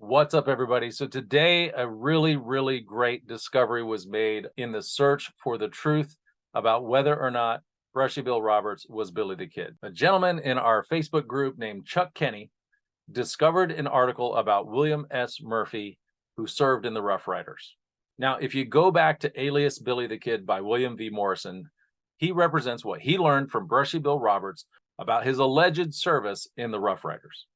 What's up, everybody? So today, a really great discovery was made in the search for the truth about whether or not Brushy Bill Roberts was Billy the Kid. A gentleman in our Facebook group named Chuck Kenny discovered an article about William S. Murphy, who served in the Rough Riders. Now, if you go back to Alias Billy the Kid by William V. Morrison, he represents what he learned from Brushy Bill Roberts about his alleged service in the Rough Riders.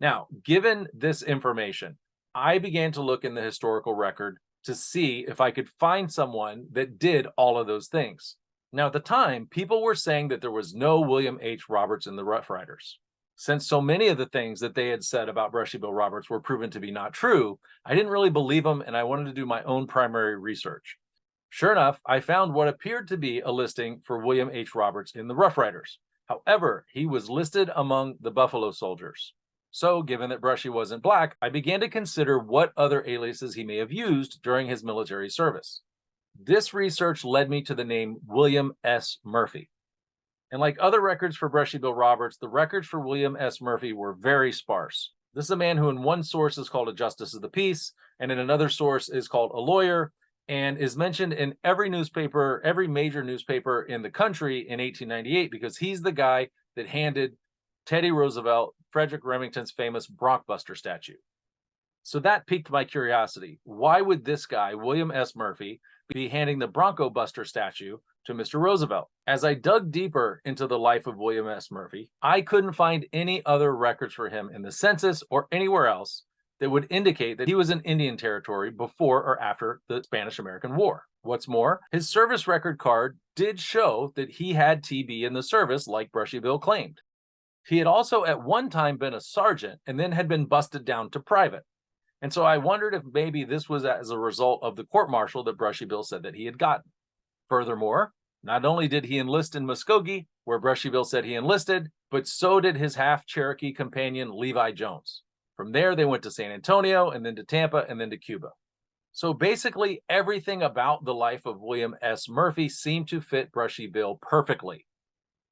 Now, given this information, I began to look in the historical record to see if I could find someone that did all of those things. Now, at the time, people were saying that there was no William H. Roberts in the Rough Riders. Since so many of the things that they had said about Brushy Bill Roberts were proven to be not true, I didn't really believe them and I wanted to do my own primary research. Sure enough, I found what appeared to be a listing for William H. Roberts in the Rough Riders. However, he was listed among the Buffalo Soldiers. So, given that Brushy wasn't black, I began to consider what other aliases he may have used during his military service. This research led me to the name William S. Murphy. And like other records for Brushy Bill Roberts, the records for William S. Murphy were very sparse. This is a man who in one source is called a justice of the peace, and in another source is called a lawyer, and is mentioned in every newspaper, every major newspaper in the country in 1898, because he's the guy that handed Teddy Roosevelt Frederick Remington's famous Bronc Buster statue. So that piqued my curiosity. Why would this guy, William S. Murphy, be handing the Bronco Buster statue to Mr. Roosevelt? As I dug deeper into the life of William S. Murphy, I couldn't find any other records for him in the census or anywhere else that would indicate that he was in Indian Territory before or after the Spanish-American War. What's more, his service record card did show that he had TB in the service, like Brushy Bill claimed. He had also at one time been a sergeant and then had been busted down to private. And so I wondered if maybe this was as a result of the court-martial that Brushy Bill said that he had gotten. Furthermore, not only did he enlist in Muskogee, where Brushy Bill said he enlisted, but so did his half-Cherokee companion Levi Jones. From there, they went to San Antonio, and then to Tampa, and then to Cuba. So basically, everything about the life of William S. Murphy seemed to fit Brushy Bill perfectly.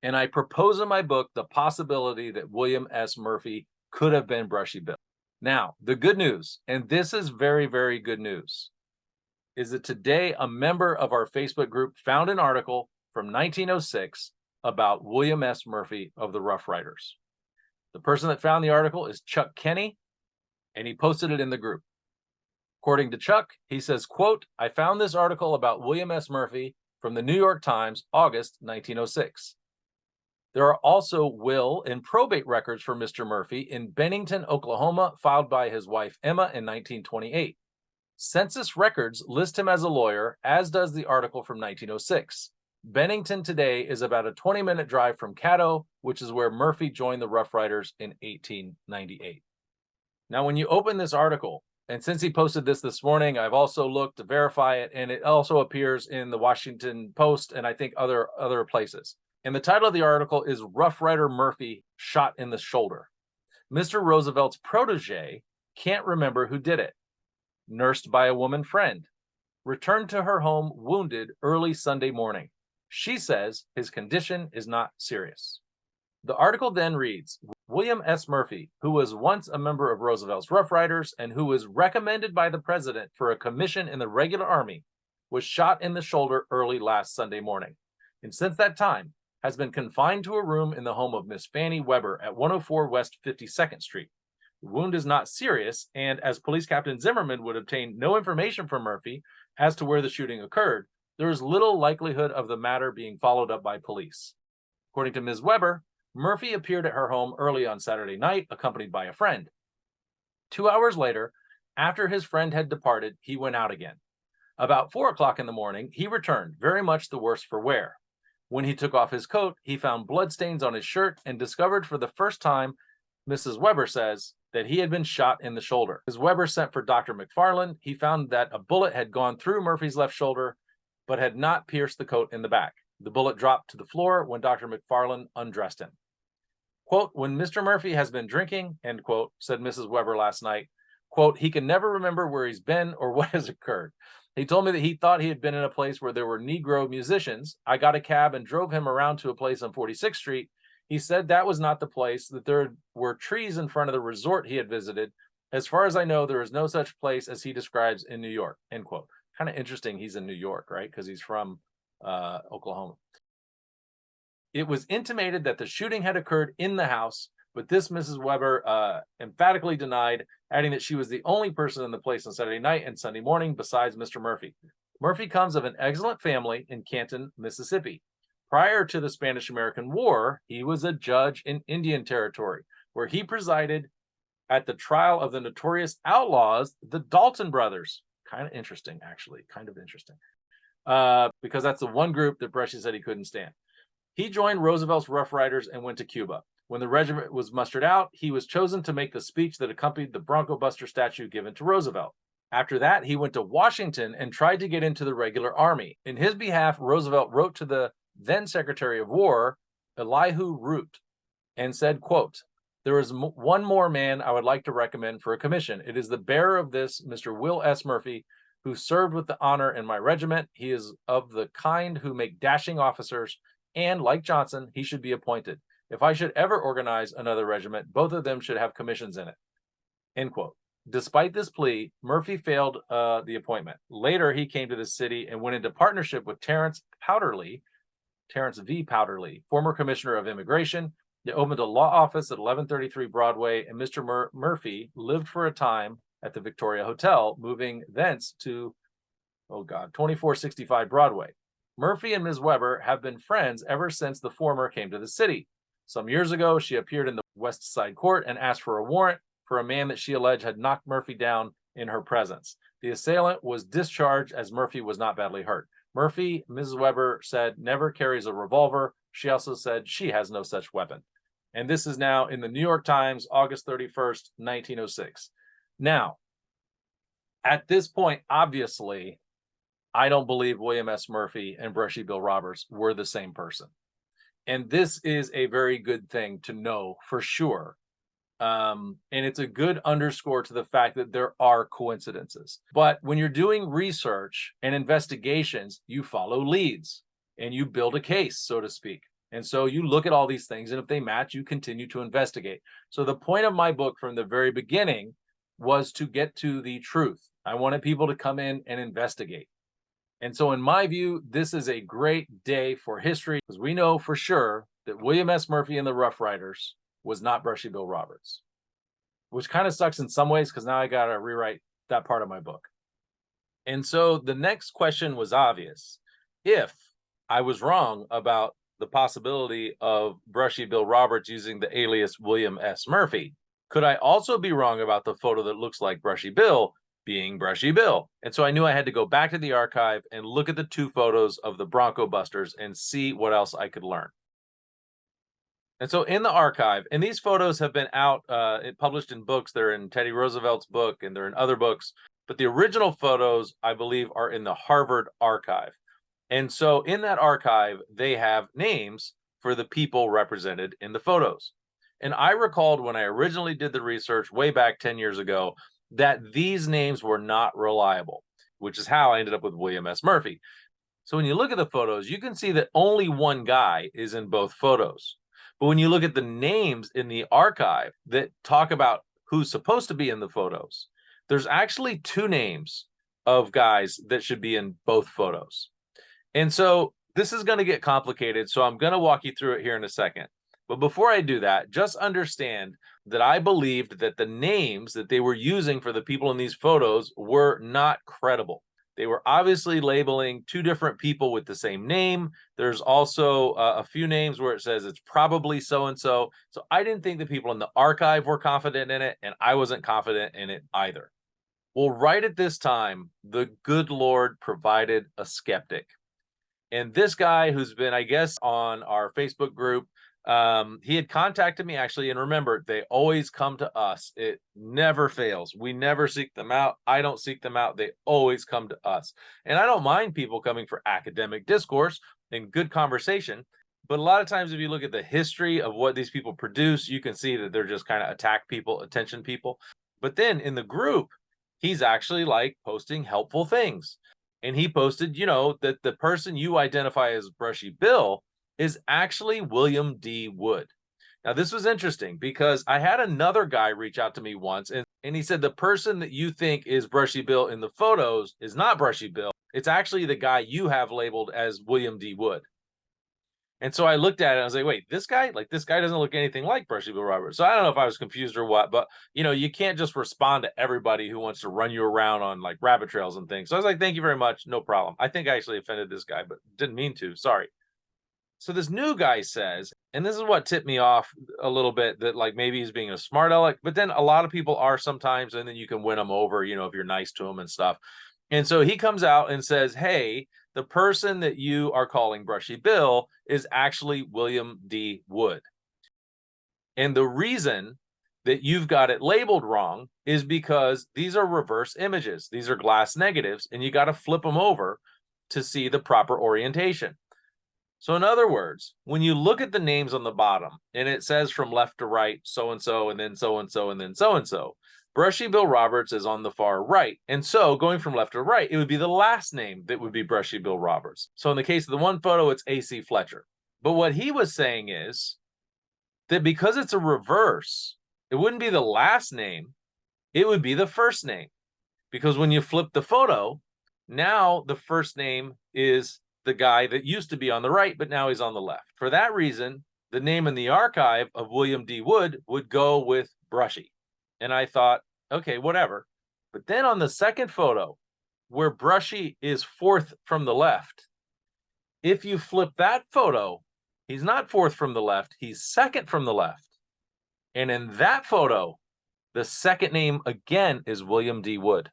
And I propose in my book the possibility that William S. Murphy could have been Brushy Bill. Now, the good news, and this is very good news, is that today a member of our Facebook group found an article from 1906 about William S. Murphy of the Rough Riders. The person that found the article is Chuck Kenny, and he posted it in the group. According to Chuck, he says, quote, "I found this article about William S. Murphy from the New York Times, August 1906. There are also will and probate records for Mr. Murphy in Bennington, Oklahoma, filed by his wife Emma in 1928. Census records list him as a lawyer, as does the article from 1906. Bennington today is about a 20-minute drive from Caddo, which is where Murphy joined the Rough Riders in 1898. Now, when you open this article, and since he posted this morning, I've also looked to verify it, and it also appears in the Washington Post and I think other places. And the title of the article is Rough Rider Murphy Shot in the Shoulder. Mr. Roosevelt's protege can't remember who did it. Nursed by a woman friend. Returned to her home wounded early Sunday morning. She says his condition is not serious. The article then reads, William S. Murphy, who was once a member of Roosevelt's Rough Riders and who was recommended by the president for a commission in the regular army, was shot in the shoulder early last Sunday morning, and since that time has been confined to a room in the home of Miss Fanny Weber at 104 West 52nd Street. The wound is not serious, and as Police Captain Zimmerman would obtain no information from Murphy as to where the shooting occurred, there is little likelihood of the matter being followed up by police. According to Ms. Weber, Murphy appeared at her home early on Saturday night, accompanied by a friend. 2 hours later, after his friend had departed, he went out again. About 4 o'clock in the morning, he returned, very much the worse for wear. When he took off his coat, he found bloodstains on his shirt and discovered for the first time, Mrs. Weber says, that he had been shot in the shoulder. As Weber sent for Dr. McFarland, he found that a bullet had gone through Murphy's left shoulder, but had not pierced the coat in the back. The bullet dropped to the floor when Dr. McFarland undressed him. Quote, when Mr. Murphy has been drinking, end quote, said Mrs. Weber last night, quote, he can never remember where he's been or what has occurred. He told me that he thought he had been in a place where there were Negro musicians. I got a cab and drove him around to a place on 46th Street. He said that was not the place, that there were trees in front of the resort he had visited, As far as I know, there is no such place as he describes in New York, end quote. Kind of interesting he's in New York, right? Because he's from Oklahoma. It was intimated that the shooting had occurred in the house, but this Mrs. Weber emphatically denied, adding that she was the only person in the place on Saturday night and Sunday morning besides Mr. Murphy. Murphy comes of an excellent family in Canton, Mississippi. Prior to the Spanish-American War, he was a judge in Indian Territory, where he presided at the trial of the notorious outlaws, the Dalton brothers. Kind of interesting, actually, kind of interesting, because that's the one group that Brushy said he couldn't stand. He joined Roosevelt's Rough Riders and went to Cuba. When the regiment was mustered out, he was chosen to make the speech that accompanied the Bronco Buster statue given to Roosevelt. After that, he went to Washington and tried to get into the regular army. In his behalf, Roosevelt wrote to the then Secretary of War, Elihu Root, and said, quote, "There is one more man I would like to recommend for a commission. It is the bearer of this, Mr. Will S. Murphy, who served with the honor in my regiment. He is of the kind who make dashing officers, and, like Johnson, he should be appointed. If I should ever organize another regiment, both of them should have commissions in it." End quote. Despite this plea, Murphy failed the appointment. Later, he came to the city and went into partnership with Terrence V. Powderly, former commissioner of immigration. They opened a law office at 1133 Broadway, and Mr. Murphy lived for a time at the Victoria Hotel, moving thence to, 2465 Broadway. Murphy and Ms. Weber have been friends ever since the former came to the city. Some years ago, she appeared in the West Side Court and asked for a warrant for a man that she alleged had knocked Murphy down in her presence. The assailant was discharged as Murphy was not badly hurt. Murphy, Mrs. Weber said, never carries a revolver. She also said she has no such weapon. And this is now in the New York Times, August 31st, 1906. Now, at this point, obviously, I don't believe William S. Murphy and Brushy Bill Roberts were the same person. And this is a very good thing to know for sure. And it's a good underscore to the fact that there are coincidences. But when you're doing research and investigations, you follow leads and you build a case, so to speak. And so you look at all these things, and if they match, you continue to investigate. So the point of my book from the very beginning was to get to the truth. I wanted people to come in and investigate. And so in my view, this is a great day for history, because we know for sure that William S. Murphy and the Rough Riders was not Brushy Bill Roberts, which kind of sucks in some ways because now I got to rewrite that part of my book. And so the next question was obvious. If I was wrong about the possibility of Brushy Bill Roberts using the alias William S. Murphy, could I also be wrong about the photo that looks like Brushy Bill being Brushy Bill? And so I knew I had to go back to the archive and look at the two photos of the Bronco Busters and see what else I could learn. And so in the archive, and these photos have been out, published in books. They're in Teddy Roosevelt's book and they're in other books. But the original photos, I believe, are in the Harvard archive. And so in that archive, they have names for the people represented in the photos. And I recalled when I originally did the research way back 10 years ago that these names were not reliable, which is how I ended up with William S. Murphy. So when you look at the photos, you can see that only one guy is in both photos. But when you look at the names in the archive that talk about who's supposed to be in the photos, there's actually two names of guys that should be in both photos. And so this is going to get complicated, so I'm going to walk you through it here in a second. But before I do that, just understand that I believed that the names that they were using for the people in these photos were not credible. They were obviously labeling two different people with the same name. There's also a few names where it says it's probably so-and-so. So I didn't think the people in the archive were confident in it, and I wasn't confident in it either. Well, right at this time, the good Lord provided a skeptic. And this guy who's been, I guess, on our Facebook group, he had contacted me actually. And remember, they always come to us. It never fails. We never seek them out. I don't seek them out. They always come to us. And I don't mind people coming for academic discourse and good conversation. But a lot of times, if you look at the history of what these people produce, you can see that they're just kind of attack people, attention people. But then in the group, he's actually like posting helpful things. And he posted, that the person you identify as Brushy Bill is actually William D. Wood. Now, this was interesting because I had another guy reach out to me once, and he said the person that you think is Brushy Bill in the photos is not Brushy Bill. It's actually the guy you have labeled as William D. Wood. And so I looked at it and I was like, wait, this guy doesn't look anything like Brushy Bill Roberts. So I don't know if I was confused or what, but you can't just respond to everybody who wants to run you around on like rabbit trails and things. So I was like, thank you very much. No problem. I think I actually offended this guy, but didn't mean to. Sorry. So this new guy says, and this is what tipped me off a little bit, that like maybe he's being a smart aleck, but then a lot of people are sometimes, and then you can win them over, if you're nice to them and stuff. And so he comes out and says, hey, the person that you are calling Brushy Bill is actually William D. Wood. And the reason that you've got it labeled wrong is because these are reverse images. These are glass negatives, and you got to flip them over to see the proper orientation. So in other words, when you look at the names on the bottom and it says from left to right, so-and-so, and then so-and-so, and then so-and-so, Brushy Bill Roberts is on the far right. And so going from left to right, it would be the last name that would be Brushy Bill Roberts. So in the case of the one photo, it's A.C. Fletcher. But what he was saying is that because it's a reverse, it wouldn't be the last name, it would be the first name. Because when you flip the photo, now the first name is the guy that used to be on the right, but now he's on the left. For that reason, the name in the archive of William D. Wood would go with Brushy. And I thought, okay, whatever. But then on the second photo, where Brushy is fourth from the left, if you flip that photo, he's not fourth from the left, he's second from the left. And in that photo, the second name again is William D. Wood.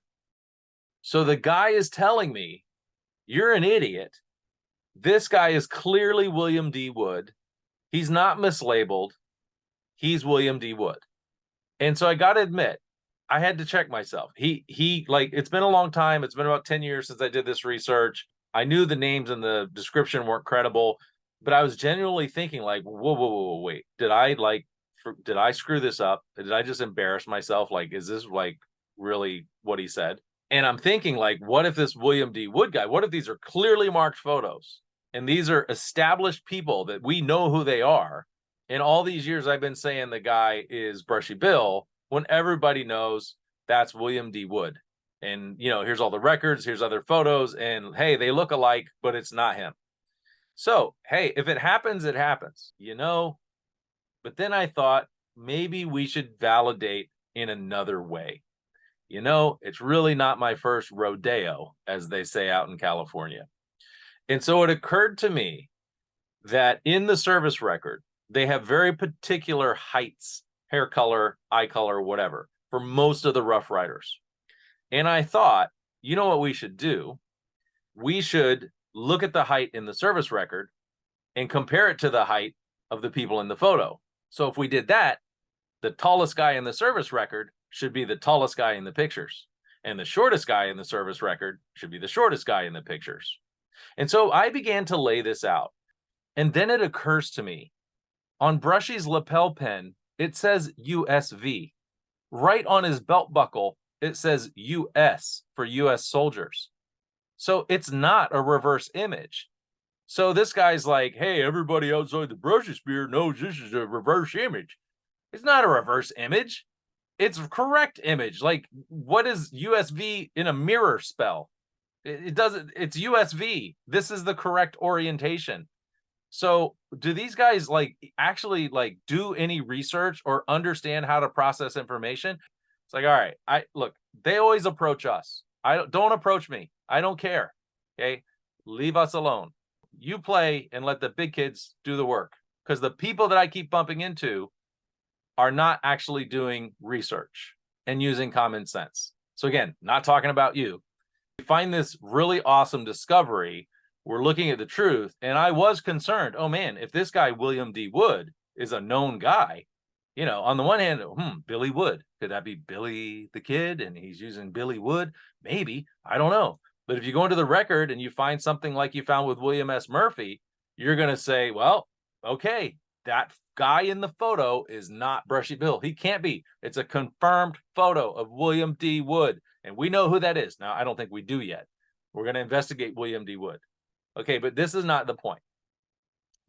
So the guy is telling me, you're an idiot. This guy is clearly William D. Wood. He's not mislabeled. He's William D. Wood. And so I got to admit, I had to check myself. He like, it's been a long time. It's been about 10 years since I did this research. I knew the names and the description weren't credible, but I was genuinely thinking like, whoa, wait. Did I screw this up? Did I just embarrass myself? Like, is this like really what he said? And I'm thinking, like, what if this William D. Wood guy, what if these are clearly marked photos and these are established people that we know who they are? And all these years I've been saying the guy is Brushy Bill when everybody knows that's William D. Wood. And, here's all the records, here's other photos, and hey, they look alike, but it's not him. So, hey, if it happens, it happens, But then I thought maybe we should validate in another way. It's really not my first rodeo, as they say out in California. And so it occurred to me that in the service record, they have very particular heights, hair color, eye color, whatever, for most of the Rough Riders. And I thought, you know what we should do? We should look at the height in the service record and compare it to the height of the people in the photo. So if we did that, the tallest guy in the service record should be the tallest guy in the pictures. And the shortest guy in the service record should be the shortest guy in the pictures. And so I began to lay this out. And then it occurs to me, on Brushy's lapel pin, it says USV. Right on his belt buckle, it says US for US soldiers. So it's not a reverse image. So this guy's like, hey, everybody outside the Brushy Spear knows this is a reverse image. It's not a reverse image. It's a correct image. Like, what is USV in a mirror spell? It doesn't, it's USV. This is the correct orientation. So do these guys like actually like do any research or understand how to process information? It's like, all right, look, they always approach us. Don't approach me. I don't care. Okay. Leave us alone. You play and let the big kids do the work, because the people that I keep bumping into are not actually doing research and using common sense. So again, not talking about you. We find this really awesome discovery. We're looking at the truth. And I was concerned, oh man, if this guy, William D. Wood, is a known guy, on the one hand, Billy Wood, could that be Billy the Kid? And he's using Billy Wood? Maybe, I don't know. But if you go into the record and you find something like you found with William S. Murphy, you're going to say, well, okay, that guy in the photo is not Brushy Bill. He can't be. It's a confirmed photo of William D. Wood. And we know who that is. Now, I don't think we do yet. We're going to investigate William D. Wood. Okay, but this is not the point.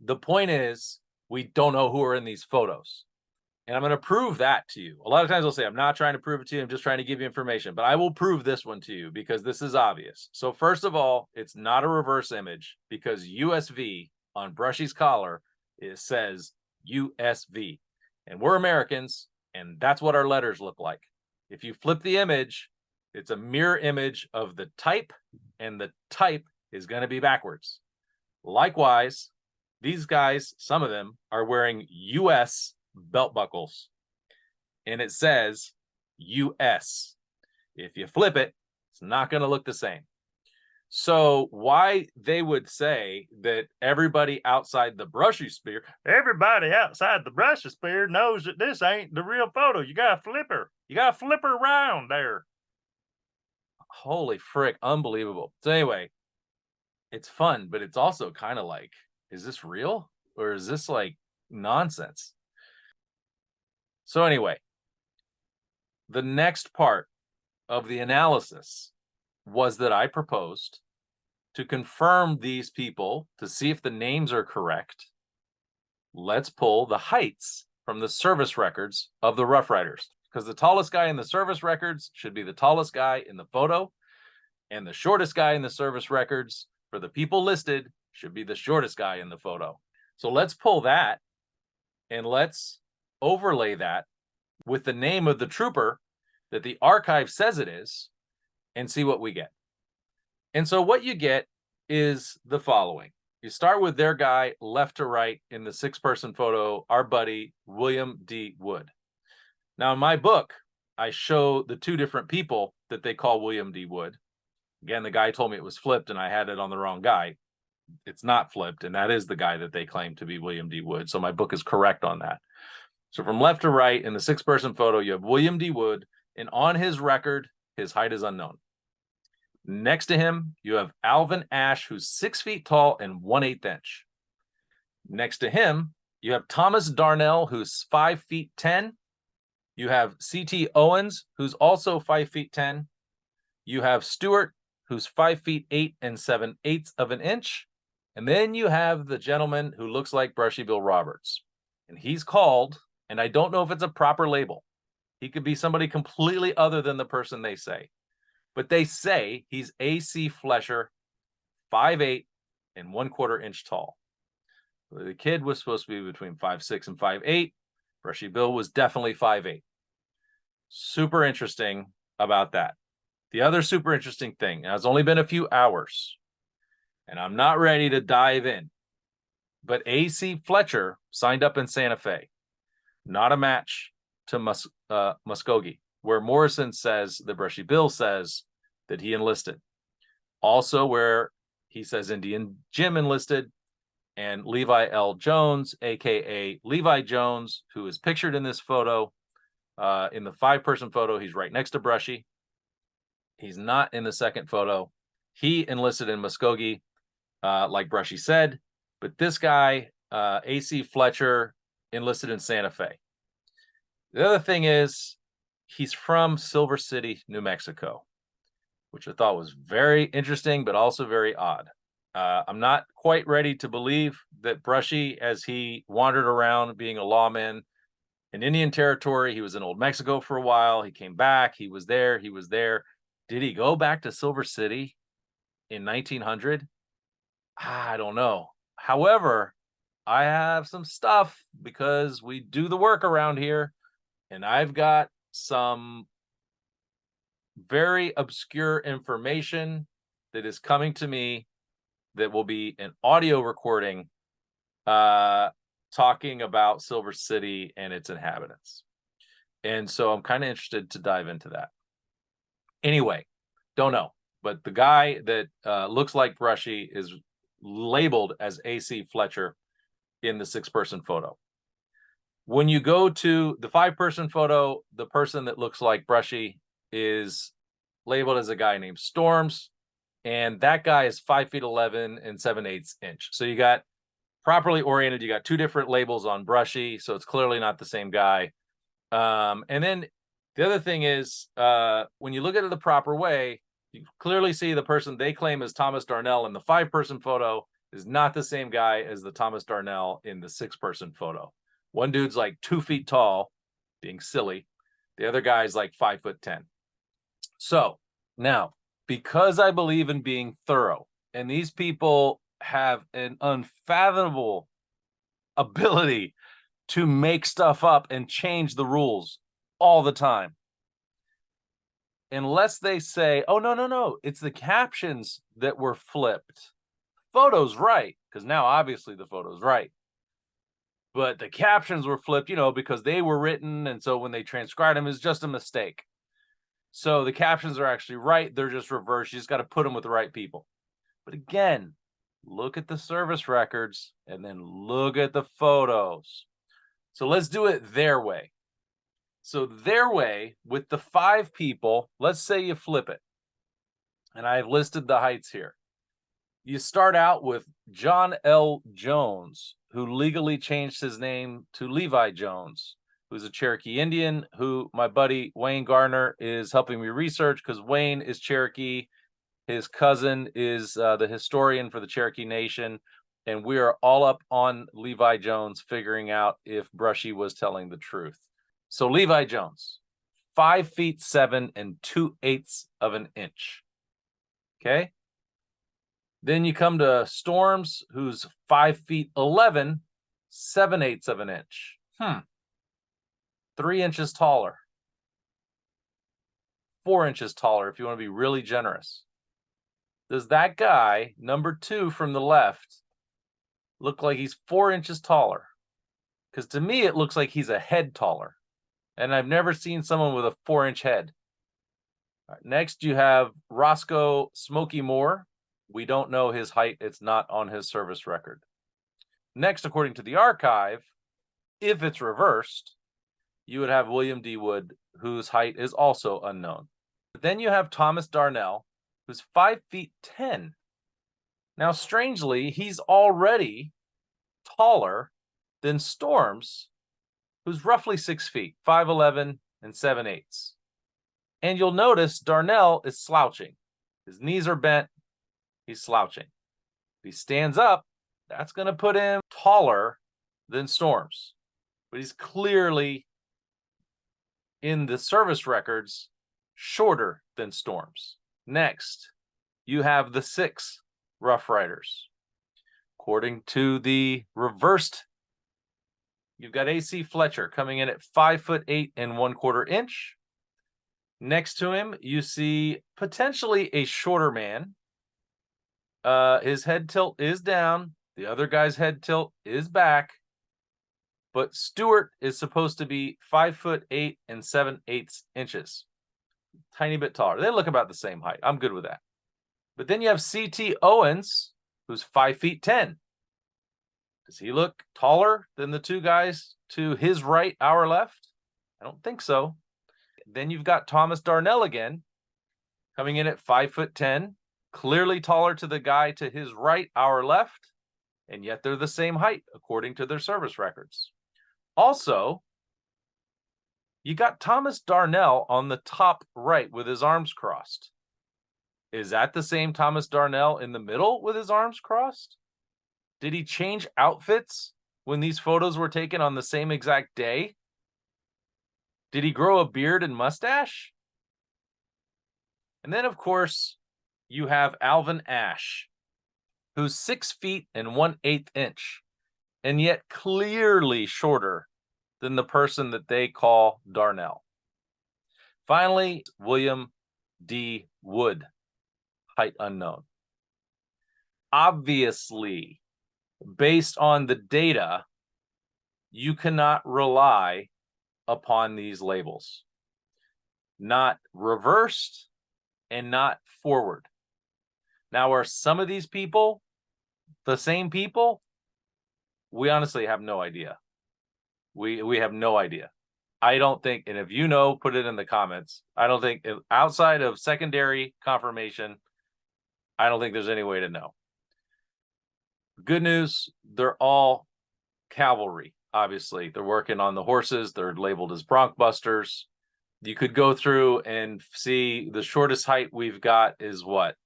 The point is, we don't know who are in these photos. And I'm going to prove that to you. A lot of times I'll say, I'm not trying to prove it to you. I'm just trying to give you information. But I will prove this one to you because this is obvious. So first of all, it's not a reverse image because USV on Brushy's collar, it says USV. And we're Americans, and that's what our letters look like. If you flip the image, it's a mirror image of the type, and the type is going to be backwards. Likewise, these guys, some of them, are wearing US belt buckles, and it says US. If you flip it, it's not going to look the same. So why they would say that everybody outside the Brushy sphere, everybody outside the Brushy sphere knows that this ain't the real photo. You got to flip her. You got to flip her around there. Holy frick, unbelievable. So anyway, it's fun, but it's also kind of like, is this real or is this like nonsense? So anyway, the next part of the analysis was that I proposed to confirm these people to see if the names are correct. Let's pull the heights from the service records of the Rough Riders, because the tallest guy in the service records should be the tallest guy in the photo, and the shortest guy in the service records for the people listed should be the shortest guy in the photo. So let's pull that and let's overlay that with the name of the trooper that the archive says it is and see what we get. And so what you get is the following. You start with their guy left to right in the 6-person photo, our buddy, William D. Wood. Now, in my book, I show the 2 different people that they call William D. Wood. Again, the guy told me it was flipped and I had it on the wrong guy. It's not flipped, and that is the guy that they claim to be William D. Wood. So my book is correct on that. So from left to right in the 6-person photo, you have William D. Wood, and on his record, his height is unknown. Next to him, you have Alvin Ash, who's 6 feet tall and 1/8 inch. Next to him, you have Thomas Darnell, who's 5 feet 10. You have C.T. Owens, who's also 5 feet 10. You have Stewart, who's 5 feet 8 and 7/8 of an inch. And then you have the gentleman who looks like Brushy Bill Roberts. And he's called, and I don't know if it's a proper label. He could be somebody completely other than the person they say. But they say he's A.C. Flesher, 5'8" and 1/4 inch tall. The kid was supposed to be between 5'6" and 5'8". Brushy Bill was definitely 5'8". Super interesting about that. The other super interesting thing, now it's only been a few hours, and I'm not ready to dive in, but A.C. Fletcher signed up in Santa Fe, not a match to Muskogee, where Morrison says that Brushy Bill says that he enlisted. Also where he says Indian Jim enlisted, and Levi L. Jones, aka Levi Jones, who is pictured in this photo, in the 5-person photo, he's right next to Brushy. He's not in the second photo. He enlisted in Muskogee, like Brushy said, but this guy, A.C. Fletcher, enlisted in Santa Fe. The other thing is, he's from Silver City, New Mexico, which I thought was very interesting, but also very odd. I'm not quite ready to believe that Brushy, as he wandered around being a lawman in Indian Territory, he was in Old Mexico for a while. He came back. He was there. He was there. Did he go back to Silver City in 1900? I don't know. However, I have some stuff because we do the work around here, and I've got some very obscure information that is coming to me that will be an audio recording talking about Silver City and its inhabitants. And so I'm kind of interested to dive into that. Anyway, don't know. But the guy that looks like Brushy is labeled as A.C. Fletcher in the 6-person photo. When you go to the 5-person photo, the person that looks like Brushy is labeled as a guy named Storms, and that guy is 5 feet 11 and 7/8 inch. So you got properly oriented. You got 2 different labels on Brushy, so it's clearly not the same guy. And then the other thing is, when you look at it the proper way, you clearly see the person they claim is Thomas Darnell in the 5-person photo is not the same guy as the Thomas Darnell in the 6-person photo. One dude's like 2 feet tall, being silly. The other guy's like 5'10". So now, because I believe in being thorough, and these people have an unfathomable ability to make stuff up and change the rules all the time. Unless they say, oh, no, it's the captions that were flipped. Photo's right, because now obviously the photo's right. But the captions were flipped, because they were written, and so when they transcribed them, it's just a mistake. So the captions are actually right. They're just reversed. You just got to put them with the right people. But again, look at the service records and then look at the photos. So let's do it their way. So their way with the 5 people, let's say you flip it. And I've listed the heights here. You start out with John L. Jones, who legally changed his name to Levi Jones, who's a Cherokee Indian, who my buddy Wayne Garner is helping me research because Wayne is Cherokee. His cousin is the historian for the Cherokee Nation. And we are all up on Levi Jones, figuring out if Brushy was telling the truth. So Levi Jones, 5'7" and 2/8 of an inch. Okay. Then you come to Storms, who's 5'11", 7/8 of an inch. 3 inches taller. 4 inches taller if you want to be really generous. Does that guy, number 2 from the left, look like he's 4 inches taller? Because to me, it looks like he's a head taller. And I've never seen someone with a 4-inch head. All right, next, you have Roscoe Smoky Moore. We don't know his height. It's not on his service record. Next, according to the archive, if it's reversed, you would have William D. Wood, whose height is also unknown. But then you have Thomas Darnell, who's 5'10". Now, strangely, he's already taller than Storms, who's roughly 6 feet, 5'11" and 7/8. And you'll notice Darnell is slouching. His knees are bent. He's slouching. If he stands up, that's going to put him taller than Storms. But he's clearly, in the service records, shorter than Storms. Next, you have the 6 Rough Riders. According to the reversed, you've got A.C. Fletcher coming in at 5'8" and 1/4 inch. Next to him, you see potentially a shorter man. His head tilt is down. The other guy's head tilt is back. But Stewart is supposed to be 5'8" and 7/8 inches. Tiny bit taller. They look about the same height. I'm good with that. But then you have C.T. Owens, who's 5'10". Does he look taller than the 2 guys to his right, our left? I don't think so. Then you've got Thomas Darnell again, coming in at 5'10", clearly taller to the guy to his right, our left, and yet they're the same height according to their service records. Also, you got Thomas Darnell on the top right with his arms crossed. Is that the same Thomas Darnell in the middle with his arms crossed? Did he change outfits when these photos were taken on the same exact day? Did he grow a beard and mustache? And then, of course, you have Alvin Ash, who's 6 feet and 1/8 inch, and yet clearly shorter than the person that they call Darnell. Finally, William D. Wood, height unknown. Obviously, based on the data, you cannot rely upon these labels. Not reversed and not forward. Now, are some of these people the same people? We honestly have no idea. We have no idea. I don't think, and if you know, put it in the comments. I don't think, outside of secondary confirmation, I don't think there's any way to know. Good news, they're all cavalry, obviously. They're working on the horses. They're labeled as bronc busters. You could go through and see the shortest height we've got is what?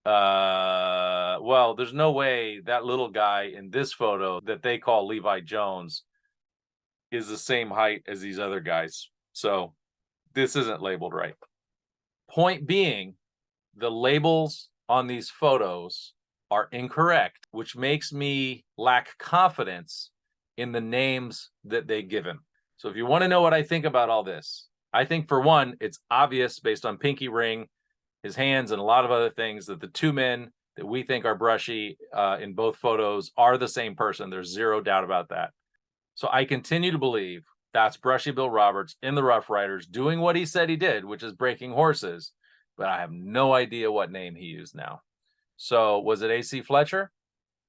Well, there's no way that little guy in this photo that they call Levi Jones is the same height as these other guys. So this isn't labeled right. Point being, the labels on these photos are incorrect, which makes me lack confidence in the names that they give him. So if you want to know what I think about all this, I think for one, it's obvious based on pinky ring, his hands, and a lot of other things that the two men that we think are Brushy in both photos are the same person. There's zero doubt about that. So I continue to believe that's Brushy Bill Roberts in the Rough Riders doing what he said he did, which is breaking horses, but I have no idea what name he used now. So was it AC Fletcher?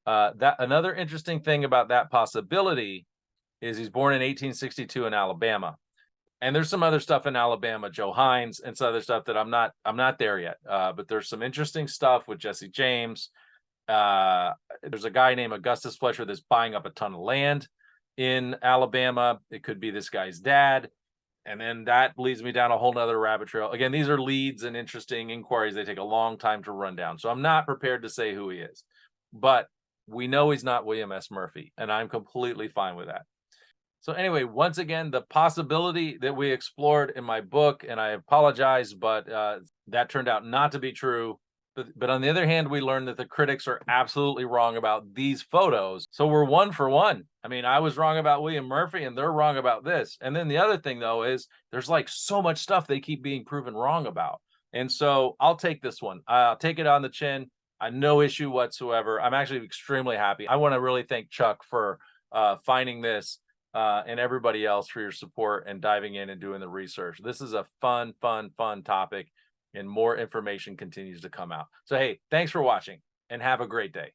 That another interesting thing about that possibility is he's born in 1862 in Alabama. And there's some other stuff in Alabama, Joe Hines, and some other stuff that I'm not there yet. But there's some interesting stuff with Jesse James. There's a guy named Augustus Fletcher that's buying up a ton of land in Alabama. It could be this guy's dad. And then that leads me down a whole nother rabbit trail. Again, these are leads and interesting inquiries. They take a long time to run down. So I'm not prepared to say who he is. But we know he's not William S. Murphy, and I'm completely fine with that. So anyway, once again, the possibility that we explored in my book, and I apologize, but that turned out not to be true. But on the other hand, we learned that the critics are absolutely wrong about these photos. So we're one for one. I mean, I was wrong about William Murphy and they're wrong about this. And then the other thing, though, is there's like so much stuff they keep being proven wrong about. And so I'll take this one. I'll take it on the chin. No issue whatsoever. I'm actually extremely happy. I want to really thank Chuck for finding this and everybody else for your support and diving in and doing the research. This is a fun topic, and more information continues to come out. So, hey, thanks for watching and have a great day.